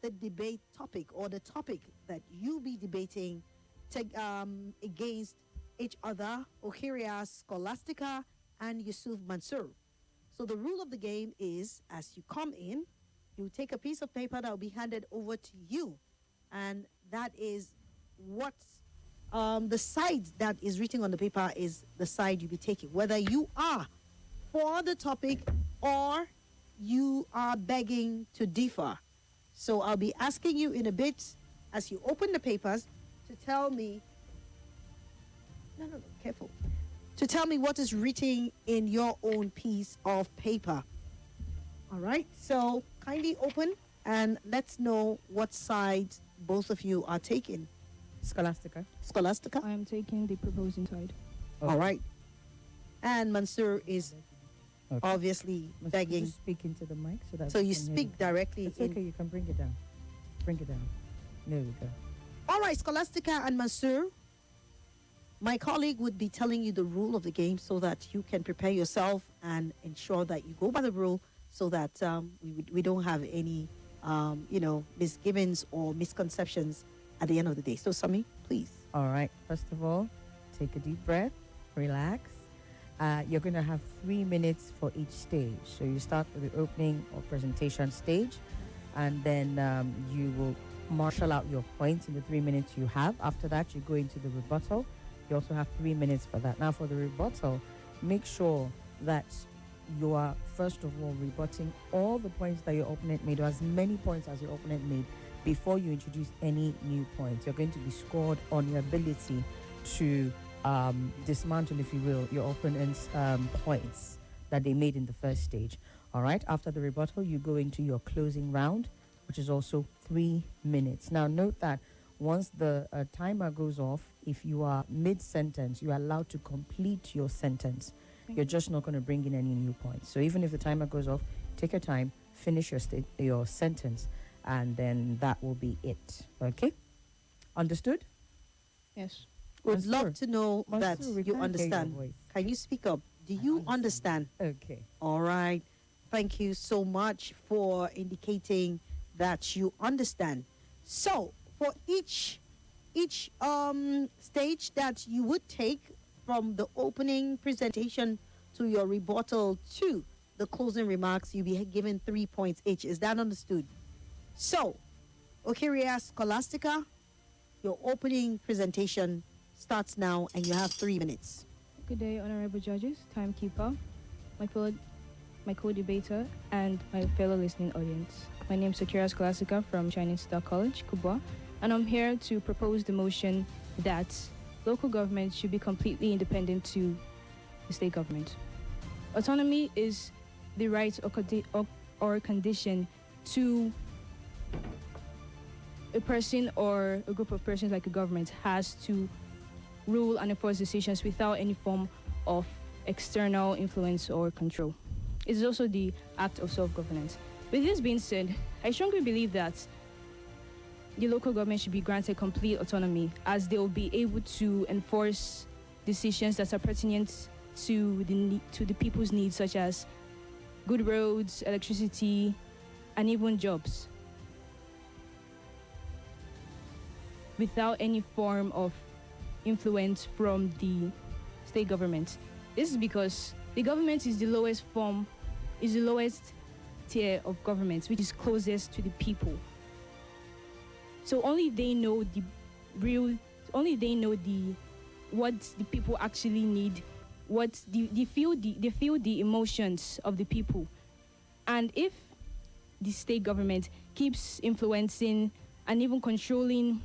the debate topic or the topic that you'll be debating against each other, Okhirria Scholastica and Yusuf Mansuur. So the rule of the game is, as you come in, you take a piece of paper that will be handed over to you, and that is what the side that is written on the paper is the side you'll be taking, whether you are for the topic or you are begging to differ. So I'll be asking you in a bit, as you open the papers, to tell me, careful, to tell me what is written in your own piece of paper. All right, so kindly open and let's know what side both of you are taking. Scholastica. Scholastica? I am taking the proposing side. Okay. All right. And Mansuur is obviously begging. Just speak into the mic so that. So you speak directly. It's okay. You can bring it down. Bring it down. There we go. All right, Scholastica and Mansuur. My colleague would be telling you the rule of the game so that you can prepare yourself and ensure that you go by the rule, so that we don't have any misgivings or misconceptions at the end of the day. So, Sami, please. All right. First of all, take a deep breath, relax. You're going to have 3 minutes for each stage. So you start with the opening or presentation stage, and then you will marshal out your points in the 3 minutes you have. After that, you go into the rebuttal. You also have 3 minutes for that. Now, for the rebuttal, make sure that you are, first of all, rebutting all the points that your opponent made, or as many points as your opponent made, before you introduce any new points. You're going to be scored on your ability to dismantle, if you will, your opponent's points that they made in the first stage. All right. After the rebuttal, you go into your closing round, which is also 3 minutes. Now, note that once the timer goes off, if you are mid-sentence, you are allowed to complete your sentence. You're just not going to bring in any new points. So even if the timer goes off, take your time, finish your sentence, and then that will be it. Okay? Understood? Yes. Would love to know that you understand. Can you speak up? Do you understand? Okay. All right. Thank you so much for indicating that you understand. So, for each stage that you would take, from the opening presentation to your rebuttal to the closing remarks, you'll be given 3 points each. Is that understood? So, Okhirria Scholastica, your opening presentation starts now and you have 3 minutes. Good day, honorable judges, timekeeper, my co-debater, and my fellow listening audience. My name is Okhirria Scholastica from Chinese Star College, Kubwa, and I'm here to propose the motion that local government should be completely independent to the state government. Autonomy is the right or condition to a person or a group of persons, like a government, has to rule and enforce decisions without any form of external influence or control. It is also the act of self-governance. With this being said, I strongly believe that the local government should be granted complete autonomy, as they will be able to enforce decisions that are pertinent to the people's needs, such as good roads, electricity, and even jobs, without any form of influence from the state government. This is because the government is the lowest tier of government, which is closest to the people. So only they know what the people actually need, what they feel the emotions of the people. And if the state government keeps influencing and even controlling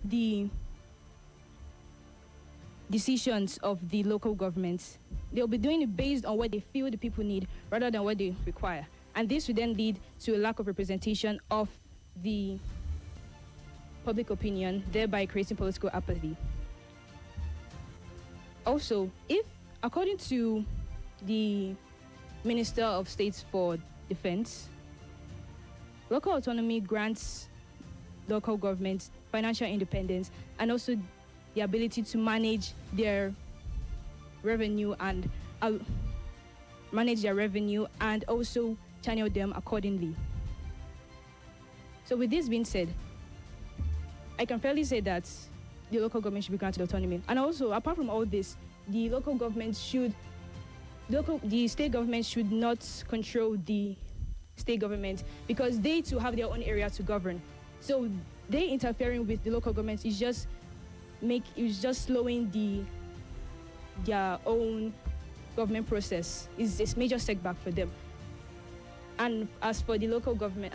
the decisions of the local governments, they'll be doing it based on what they feel the people need rather than what they require. And this would then lead to a lack of representation of the public opinion, thereby creating political apathy. Also, if, according to the Minister of State for Defense, local autonomy grants local governments financial independence and also the ability to manage their revenue and also channel them accordingly. So with this being said, I can fairly say that the local government should be granted autonomy. And also, apart from all this, the state government should not control the state government, because they too have their own area to govern. So they interfering with the local government is just slowing their own government process. Is a major setback for them. And as for the local government,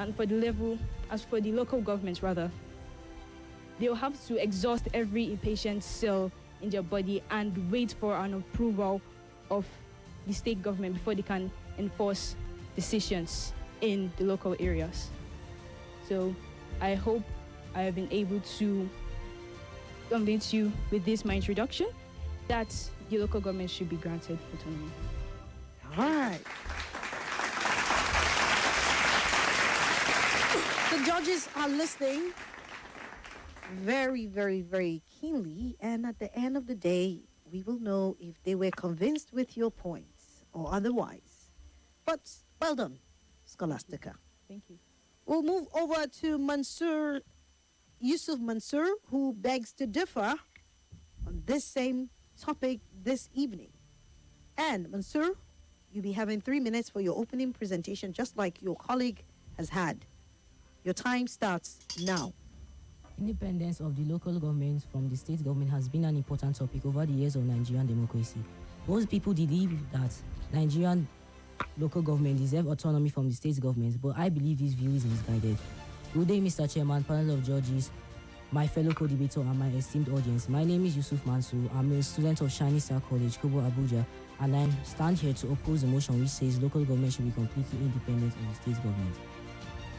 they'll have to exhaust every impatient cell in their body and wait for an approval of the state government before they can enforce decisions in the local areas. So I hope I have been able to convince you with this my introduction that the local government should be granted autonomy. All right. The judges are listening very, very, very keenly, and at the end of the day, we will know if they were convinced with your points or otherwise. But well done, Scholastica. Thank you. We'll move over to Mansuur, Yusuf Mansuur, who begs to differ on this same topic this evening. And Mansuur, you'll be having 3 minutes for your opening presentation, just like your colleague has had. Your time starts now. Independence of the local government from the state government has been an important topic over the years of Nigerian democracy. Most people believe that Nigerian local government deserve autonomy from the state government, but I believe this view is misguided. Good day, Mr. Chairman, panel of judges, my fellow co-debater, and my esteemed audience. My name is Yusuf Mansuur. I'm a student of Shining Star College, Kobo, Abuja, and I stand here to oppose the motion which says local government should be completely independent of the state government.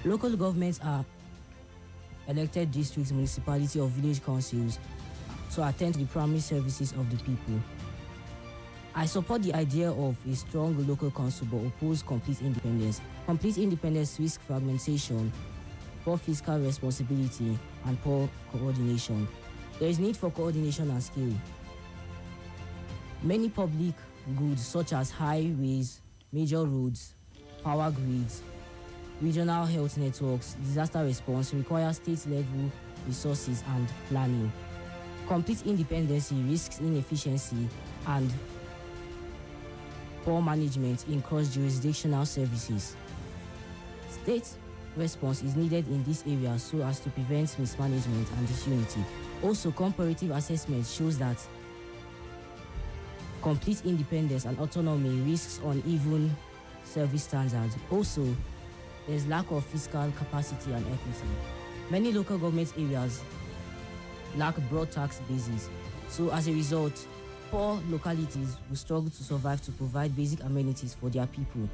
Local governments are elected districts, municipality, or village councils to attend to the primary services of the people. I support the idea of a strong local council but oppose complete independence. Complete independence risks fragmentation, poor fiscal responsibility, and poor coordination. There is need for coordination and skill. Many public goods such as highways, major roads, power grids, regional health networks, disaster response require state-level resources and planning. Complete independence risks inefficiency and poor management in cross-jurisdictional services. State response is needed in this area so as to prevent mismanagement and disunity. Also, comparative assessment shows that complete independence and autonomy risks uneven service standards. Also, there's lack of fiscal capacity and equity. Many local government areas lack broad tax bases, so as a result, poor localities will struggle to survive to provide basic amenities for their people.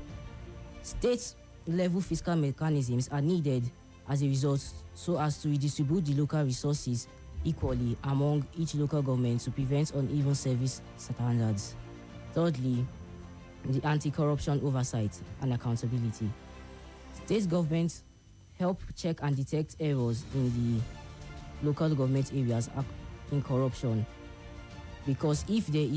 State-level fiscal mechanisms are needed as a result so as to redistribute the local resources equally among each local government to prevent uneven service standards. Thirdly, the anti-corruption oversight and accountability. State governments help check and detect errors in the local government areas in corruption, because if there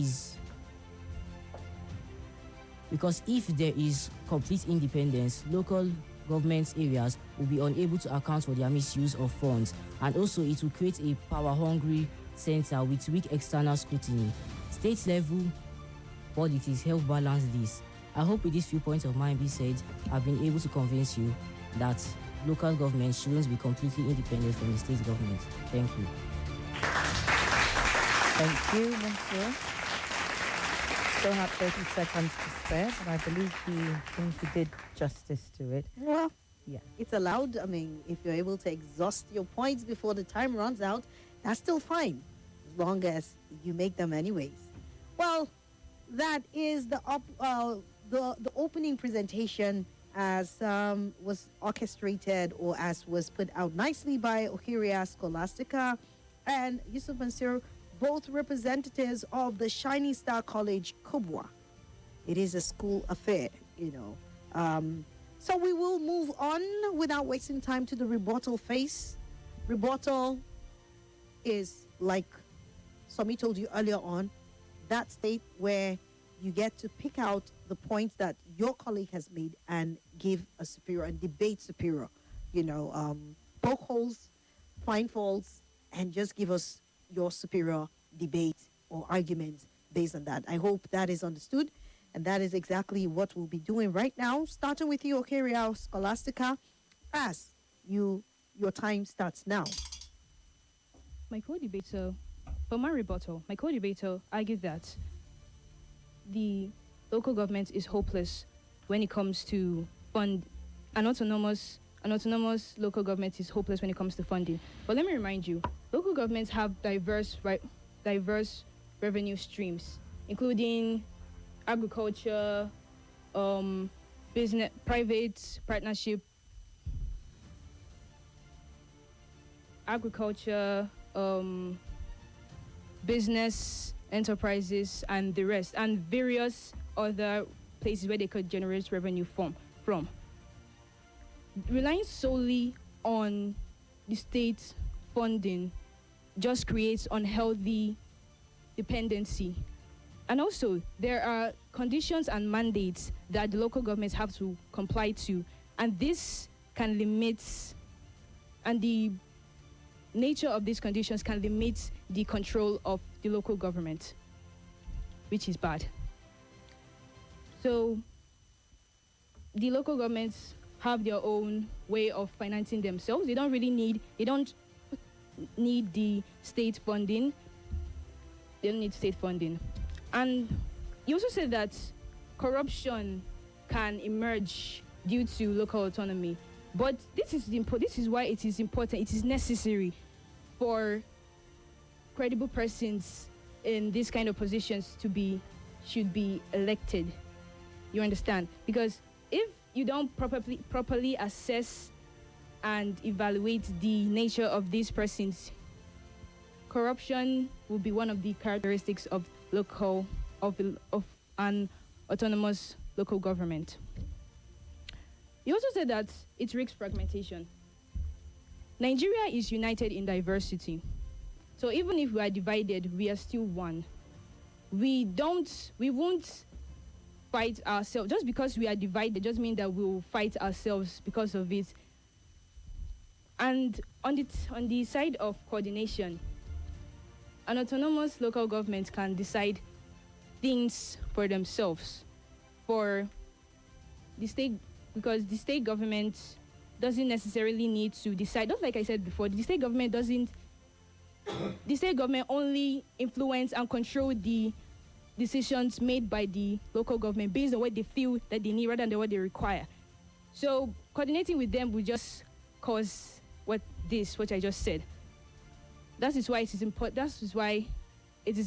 is complete independence, local government areas will be unable to account for their misuse of funds, and also it will create a power-hungry center with weak external scrutiny. State-level politics help balance this. I hope with these few points of mine be said, I've been able to convince you that local government shouldn't be completely independent from the state government. Thank you. Thank you, Mansuur. Still have 30 seconds to spare, but I believe he did justice to it. Well, Yeah. it's allowed. I mean, if you're able to exhaust your points before the time runs out, that's still fine, as long as you make them anyways. Well, that is the opening presentation as was orchestrated or as was put out nicely by Okhirria Scholastica and Yusuf Mansuur, both representatives of the Shining Star College, Kubwa. It is a school affair, you know. So we will move on without wasting time to the rebuttal phase. Rebuttal is like Somi told you earlier on, that state where you get to pick out the points that your colleague has made and give a superior and debate superior, you know, poke holes, find faults, and just give us your superior debate or argument based on that. I hope that is understood. And that is exactly what we'll be doing right now, starting with you, Okhirria Scholastica, as your time starts now. My co-debater, for my rebuttal, my co-debater argued that the local government is hopeless when it comes to fund an autonomous local government is hopeless when it comes to funding. But let me remind you, local governments have diverse revenue streams, including agriculture, business, private partnership, agriculture, business enterprises, and the rest, and various other places where they could generate revenue from. Relying solely on the state funding just creates unhealthy dependency. And also, there are conditions and mandates that the local governments have to comply to, and this can limit, and the nature of these conditions can limit the control of the local government, which is bad. So, the local governments have their own way of financing themselves. They don't need the state funding. They don't need state funding. And you also said that corruption can emerge due to local autonomy. But this is why it is important. It is necessary for credible persons in these kind of positions should be elected. You understand? Because if you don't properly assess and evaluate the nature of these persons, corruption will be one of the characteristics of an autonomous local government. You also said that it risks fragmentation. Nigeria is united in diversity. So even if we are divided, we are still one. We won't fight ourselves. Just because we are divided doesn't mean that we will fight ourselves because of it. And on the side of coordination, an autonomous local government can decide things for themselves. For the state, because the state government doesn't necessarily need to decide. Just like I said before, the state government only influence and control the decisions made by the local government based on what they feel that they need rather than what they require. So coordinating with them will just cause what I just said. That is why it is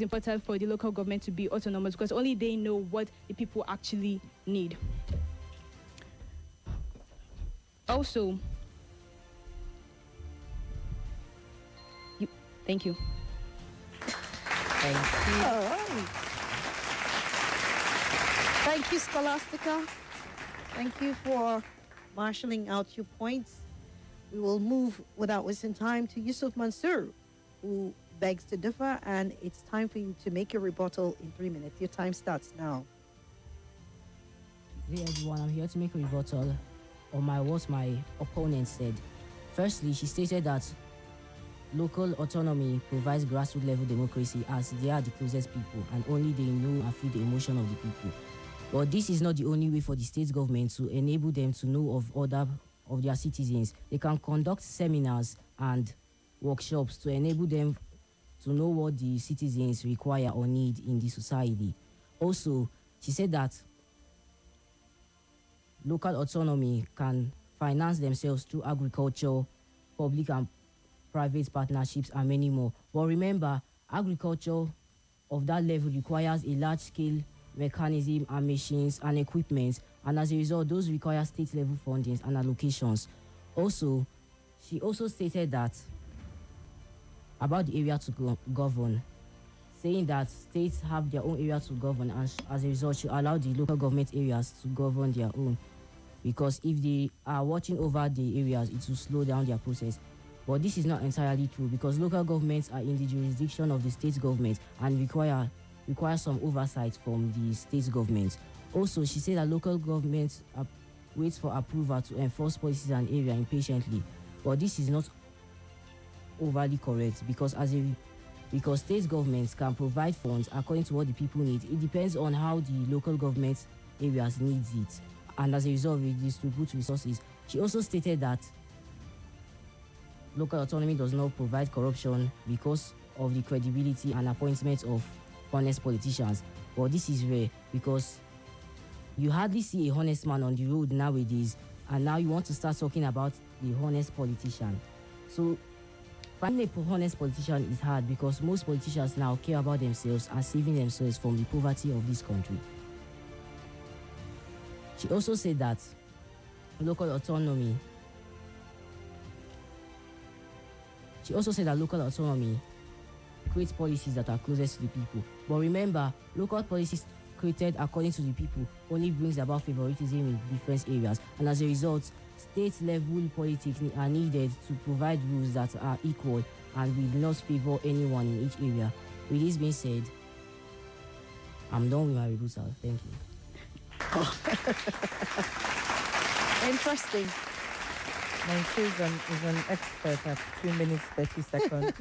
important for the local government to be autonomous, because only they know what the people actually need. Also, thank you. Thank you. All right. Thank you, Scholastica. Thank you for marshalling out your points. We will move without wasting time to Yusuf Mansuur, who begs to differ, and it's time for you to make your rebuttal in 3 minutes. Your time starts now. Hey everyone, I'm here to make a rebuttal on what my opponent said. Firstly, she stated that local autonomy provides grassroots level democracy as they are the closest people and only they know and feel the emotion of the people. But this is not the only way for the state government to enable them to know of their citizens. They can conduct seminars and workshops to enable them to know what the citizens require or need in the society. Also, she said that local autonomy can finance themselves through agriculture, public and private partnerships, and many more. But remember, agriculture of that level requires a large-scale mechanism and machines and equipment, and as a result, those require state-level fundings and allocations. Also, she also stated that about the area to govern, saying that states have their own area to govern, and as a result, should allow the local government areas to govern their own. Because if they are watching over the areas, it will slow down their process. But this is not entirely true, because local governments are in the jurisdiction of the state government and require some oversight from the state government. Also, she said that local governments wait for approval to enforce policies and area impatiently. But this is not overly correct because because state governments can provide funds according to what the people need. It depends on how the local government areas needs it, and as a result, we distribute resources. She also stated that local autonomy does not provide corruption because of the credibility and appointment of honest politicians. But this is rare because you hardly see a honest man on the road nowadays, and now you want to start talking about the honest politician. So finding a honest politician is hard because most politicians now care about themselves and saving themselves from the poverty of this country. She also said that local autonomy creates policies that are closest to the people. But remember, local policies created according to the people only brings about favoritism in different areas, and as a result, state-level politics are needed to provide rules that are equal and will not favor anyone in each area. With this being said, I'm done with my rebuttal. Thank you. Interesting. Mansuur is an expert at 2 minutes 30 seconds.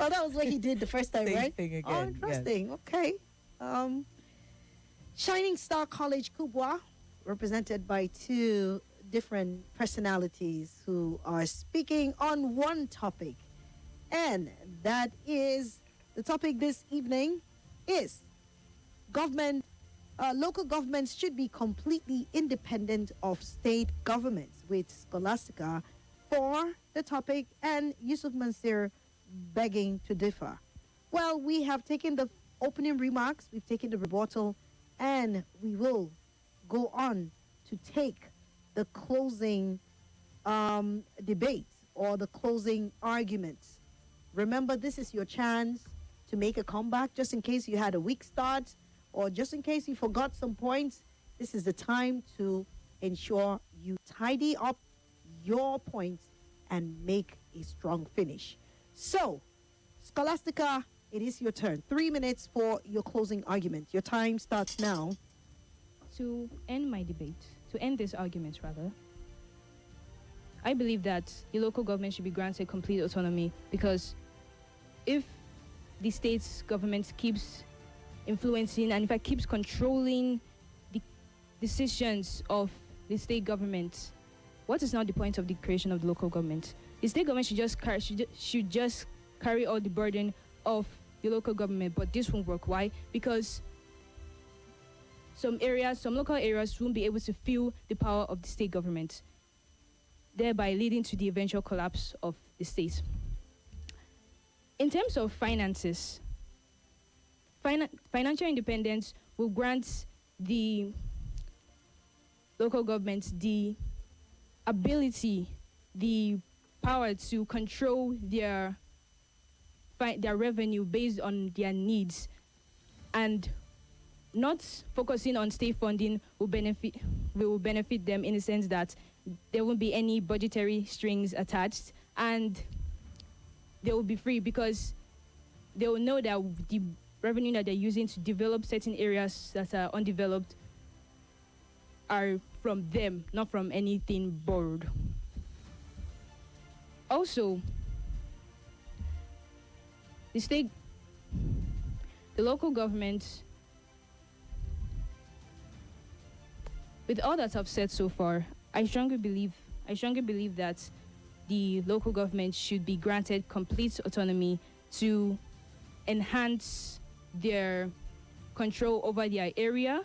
Oh, that was what he did the first time, Same right? thing again, Oh, interesting. Okay. Shining Star College Kubwa, represented by two different personalities who are speaking on one topic. And that is, the topic this evening is local governments should be completely independent of state governments, with Scholastica for the topic and Yusuf Mansuur begging to differ. Well, we have taken the opening remarks, we've taken the rebuttal, and we will go on to take the closing debate or the closing arguments. Remember, this is your chance to make a comeback, just in case you had a weak start or just in case you forgot some points. This is the time to ensure you tidy up your points and make a strong finish. So, Scholastica, it is your turn. 3 minutes for your closing argument. Your time starts now. To end this argument rather, I believe that the local government should be granted complete autonomy, because if the state's government keeps influencing and in fact keeps controlling the decisions of the state government, what is now the point of the creation of the local government? The state government should just carry all the burden of the local government, but this won't work. Why? Because some local areas won't be able to feel the power of the state government, thereby leading to the eventual collapse of the state. In terms of finances, financial independence will grant the local government the ability, the power to control their revenue based on their needs, and not focusing on state funding will benefit them in the sense that there won't be any budgetary strings attached, and they will be free because they will know that the revenue that they're using to develop certain areas that are undeveloped are from them, not from anything borrowed. Also, the local government, with all that I've said so far, I strongly believe that the local government should be granted complete autonomy to enhance their control over their area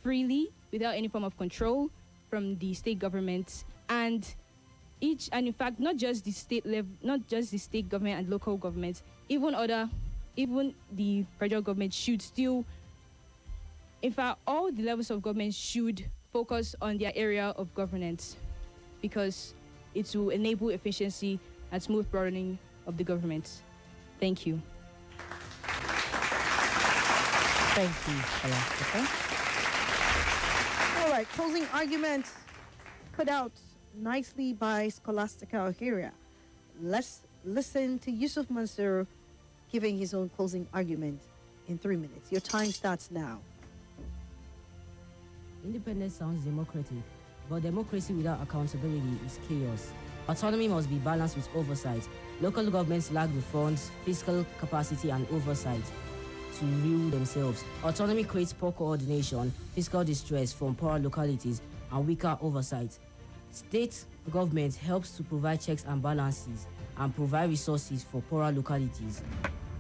freely, without any form of control from the state government, and in fact not just the state government and local government, even the federal government should still, in fact all the levels of government should focus on their area of governance, because it will enable efficiency and smooth running of the government. Thank you. Thank you, Scholastica. All right, closing argument put out nicely by Scholastica Okhirria. Let's listen to Yusuf Mansuur giving his own closing argument in 3 minutes. Your time starts now. Independence sounds democratic, but democracy without accountability is chaos. Autonomy must be balanced with oversight. Local governments lack the funds, fiscal capacity, and oversight to rule themselves. Autonomy creates poor coordination, fiscal distress from poorer localities, and weaker oversight. State government helps to provide checks and balances and provide resources for poorer localities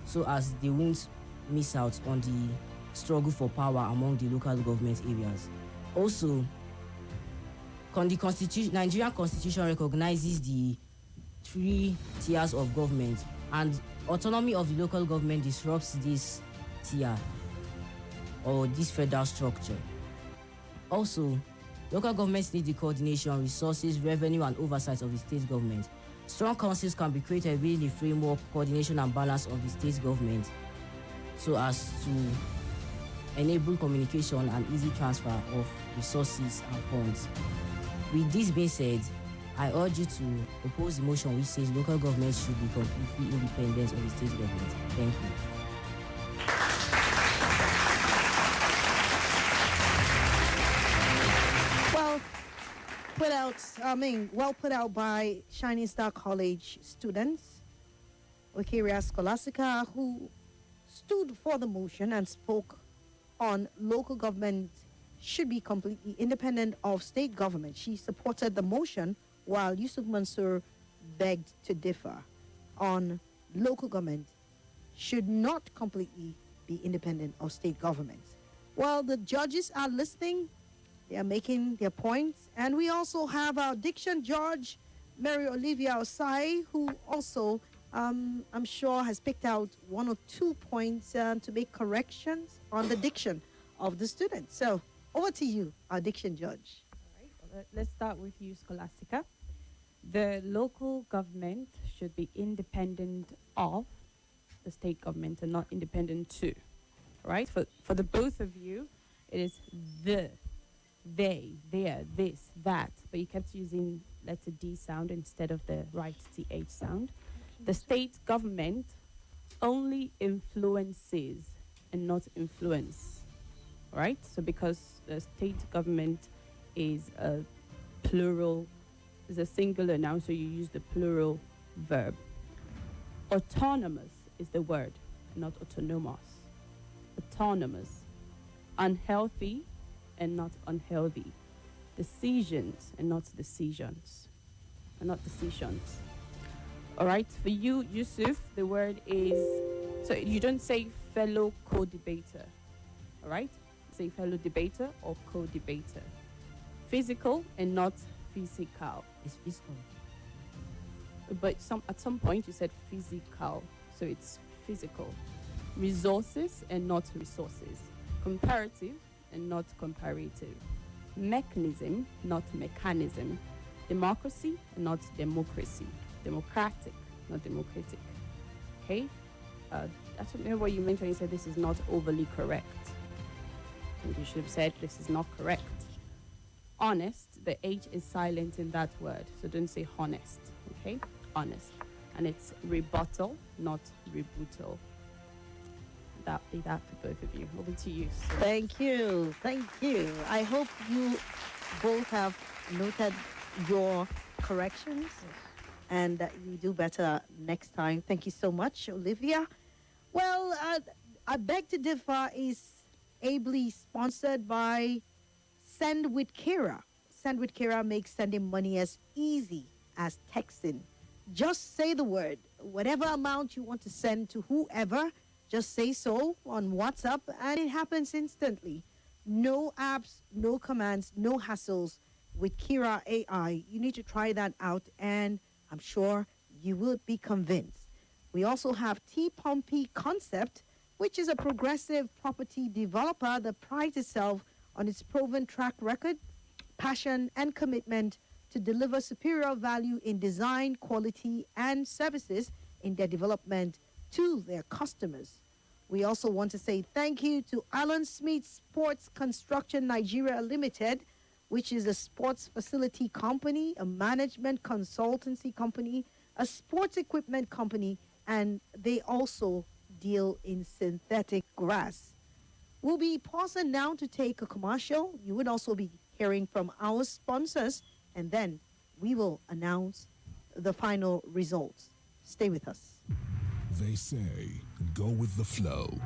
so as they won't miss out on the struggle for power among the local government areas. Also, the Nigerian Constitution recognizes the 3 tiers of government, and autonomy of the local government disrupts this tier or this federal structure. Also, local governments need the coordination, resources, revenue, and oversight of the state government. Strong councils can be created within the framework, coordination, and balance of the state government so as to enable communication and easy transfer of resources and funds. With this being said, I urge you to oppose the motion which says local governments should be completely independent of the state government. Thank you. Well put out by Shining Star College students, Okhirria Scholastica, who stood for the motion and spoke on local government should be completely independent of state government. She supported the motion, while Yusuf Mansuur begged to differ on local government should not completely be independent of state governments. While the judges are listening, they are making their points. And we also have our diction judge, Mary Olivia Osai, who also, I'm sure, has picked out 1 or 2 points to make corrections on the diction of the students. So over to you, our diction judge. All right, well, let's start with you, Scholastica. The local government should be independent of the state government and not independent to. Right? For the both of you, it is they, there, this, that, but you kept using letter D sound instead of the right TH sound. The state government only influences and not influence, right? So because the state government is a plural, is a singular noun, so you use the plural verb. Autonomous is the word, not autonomous. Autonomous. Unhealthy and not unhealthy. Decisions and not decisions. And not decisions. All right, for you, Yusuf, the word is, so you don't say fellow co-debater. All right? Say fellow debater or co-debater. Physical and not physical. It's physical. But at some point you said physical, so it's physical. Resources and not resources. Comparative and not comparative. Mechanism, not mechanism. Democracy, not democracy. Democratic, not democratic. Okay? I don't remember what you meant when you said this is not overly correct. And you should have said this is not correct. Honest, the H is silent in that word, so don't say honest. Okay? Honest. And it's rebuttal, not rebuttal. That be that for both of you. Over to you. Thank you. Thank you. I hope you both have noted your corrections and that you do better next time. Thank you so much, Olivia. Well, I Beg to Differ is ably sponsored by Send with Kira. Send with Kira makes sending money as easy as texting. Just say the word. Whatever amount you want to send to whoever, just say so on WhatsApp and it happens instantly. No apps, no commands, no hassles with Kira AI. You need to try that out and I'm sure you will be convinced. We also have T Pompey Concept, which is a progressive property developer that prides itself on its proven track record, passion, and commitment to deliver superior value in design, quality, and services in their development to their customers. We also want to say thank you to Alan Smith Sports Construction Nigeria Limited, which is a sports facility company, a management consultancy company, a sports equipment company, and they also deal in synthetic grass. We'll be pausing now to take a commercial. You would also be hearing from our sponsors, and then we will announce the final results. Stay with us. They say, go with the flow.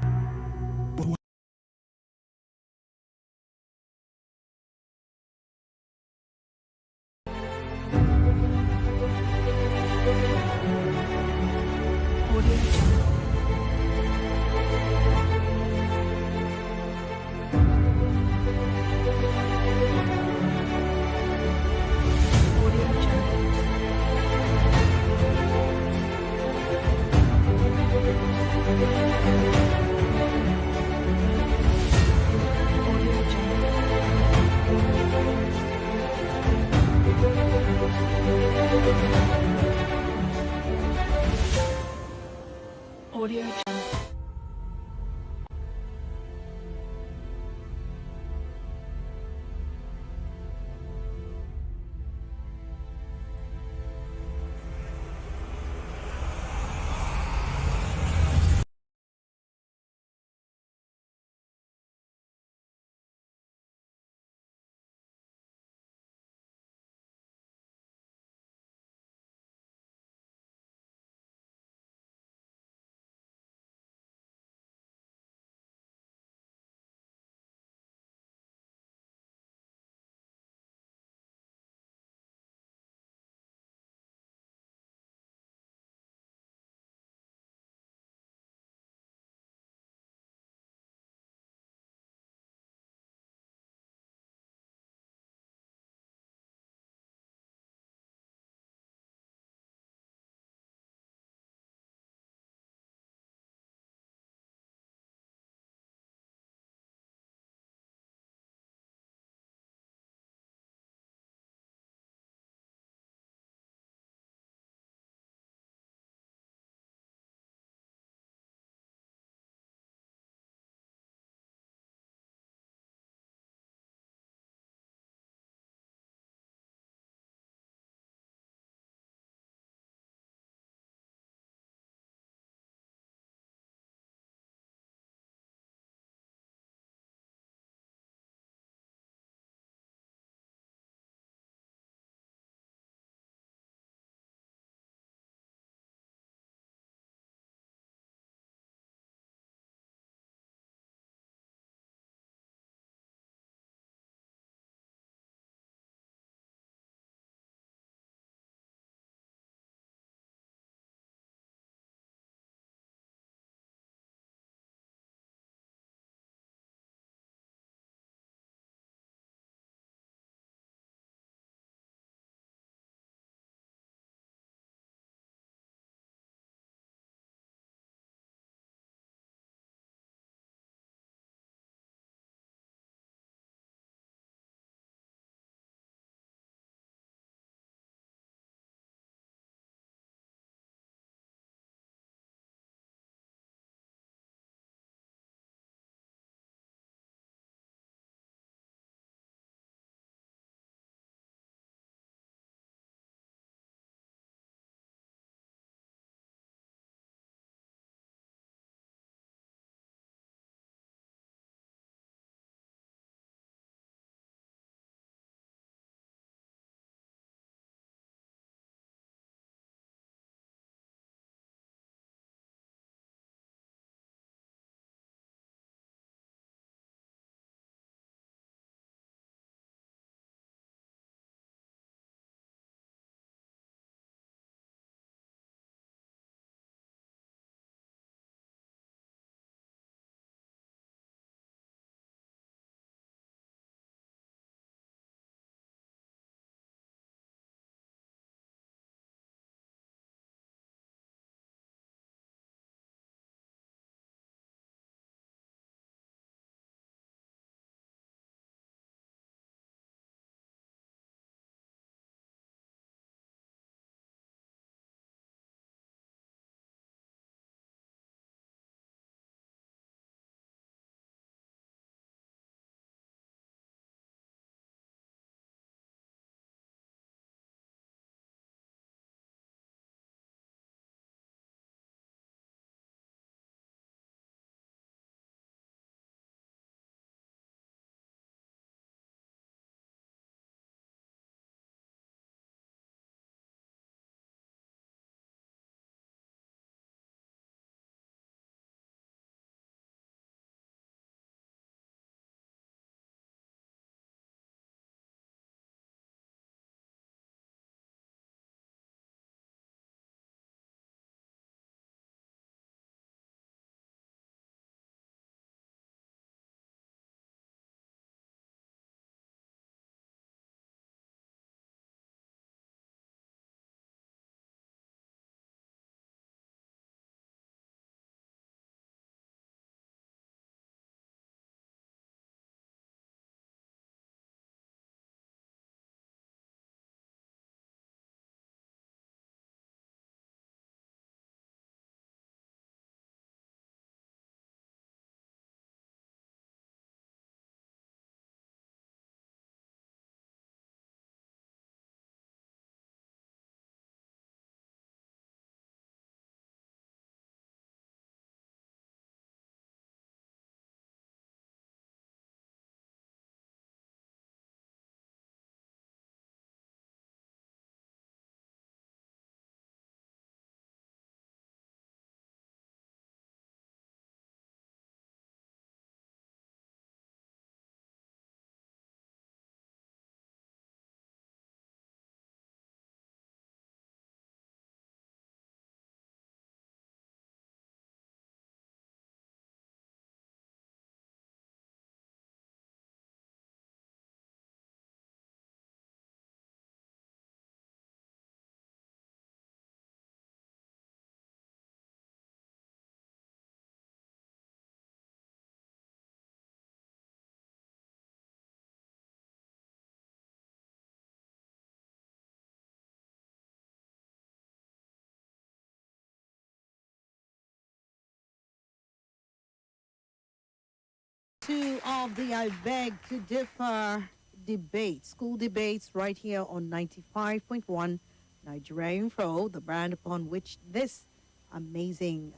Two of the I Beg to Differ debate, school debates, right here on 95.1 Nigeria Info, the brand upon which this amazing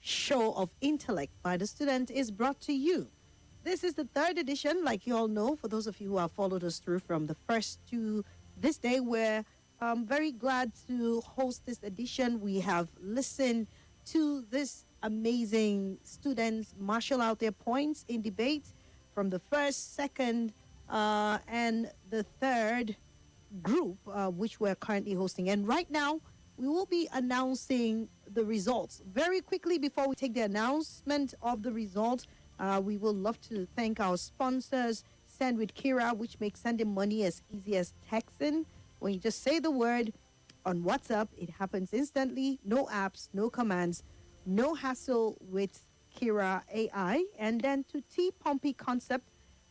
show of intellect by the student is brought to you. This is the third edition, like you all know, for those of you who have followed us through from the first to this day. We're very glad to host this edition. We have listened to this amazing students marshal out their points in debate from the first, second, and the third group, which we're currently hosting. And right now, we will be announcing the results. Very quickly, before we take the announcement of the results, we will love to thank our sponsors, Send with Kira, which makes sending money as easy as texting. When you just say the word on WhatsApp, it happens instantly. No apps, no commands, no hassle with Kira AI. And then to T Pompey Concept,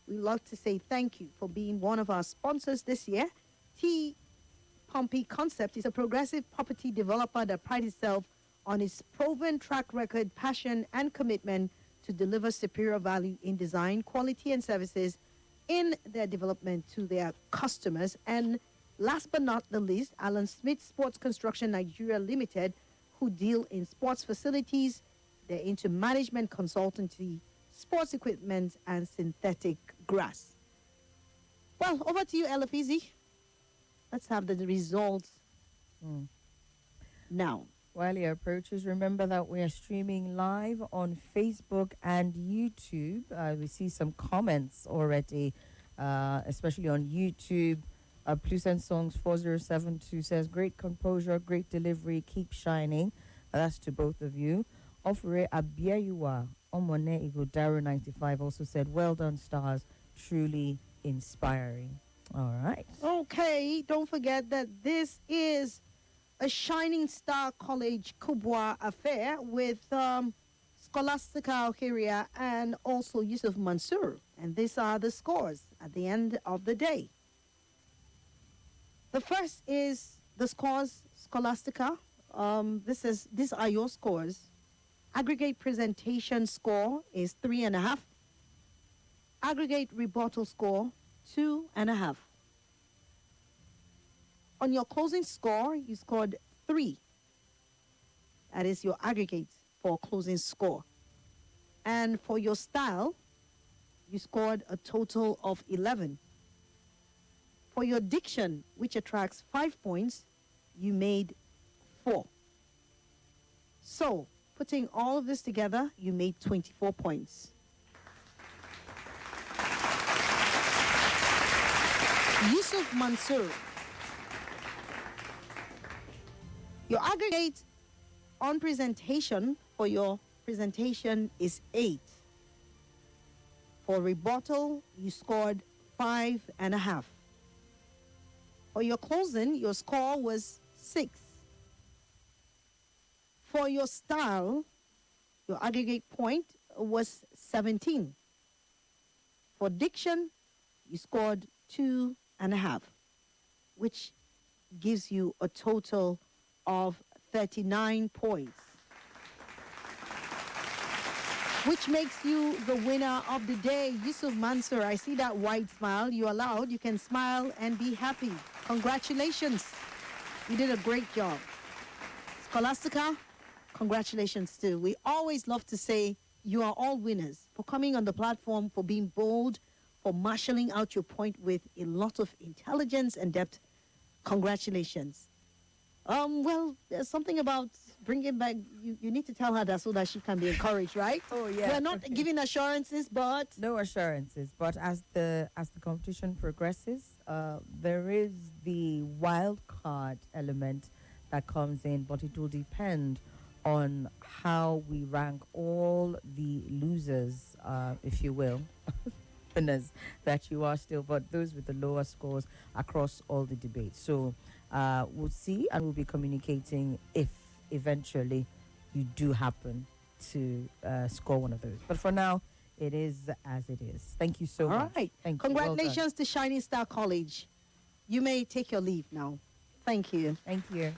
we love to say thank you for being one of our sponsors this year. T Pompey Concept is a progressive property developer that prides itself on its proven track record, passion, and commitment to deliver superior value in design, quality, and services in their development to their customers. And last but not the least, Alan Smith Sports Construction Nigeria Limited, who deal in sports facilities. They're into management consultancy, sports equipment, and synthetic grass. Well, over to you, Elafizi. Let's have the results now. While he approaches, remember that we are streaming live on Facebook and YouTube. We see some comments already, especially on YouTube. Pleasant Songs 4072 says, great composure, great delivery, keep shining. That's to both of you. Ofure Abiayuwa Omone Igodaro 95 also said, well done, stars, truly inspiring. All right. Okay, don't forget that this is a Shining Star College Kubwa affair with Scholastica Okhirria and also Yusuf Mansuur. And these are the scores at the end of the day. The first is the scores, Scholastica. These are your scores. Aggregate presentation score is 3.5. Aggregate rebuttal score, 2.5. On your closing score, you scored 3. That is your aggregate for closing score. And for your style, you scored a total of 11. For your diction, which attracts 5 points, you made 4. So, putting all of this together, you made 24 points. Yusuf Mansuur, your aggregate on presentation for your presentation is 8. For rebuttal, you scored 5.5. For your closing, your score was 6. For your style, your aggregate point was 17. For diction, you scored 2.5, which gives you a total of 39 points, which makes you the winner of the day. Yusuf Mansuur, I see that wide smile. You're allowed. You can smile and be happy. Congratulations. You did a great job. Scholastica, congratulations too. We always love to say you are all winners for coming on the platform, for being bold, for marshalling out your point with a lot of intelligence and depth. Congratulations. Well, there's something about bringing back, you need to tell her that so that she can be encouraged, right? Oh, yeah. We're not giving assurances, but... No assurances, but as the competition progresses, there is the wild card element that comes in, but it will depend on how we rank all the losers, if you will. Winners that you are still, but those with the lower scores across all the debates. So we'll see, and we'll be communicating if eventually you do happen to score one of those. But for now, it is as it is. Thank you so much. All right. Thank you. Congratulations to Shining Star College. You may take your leave now. Thank you. Thank you.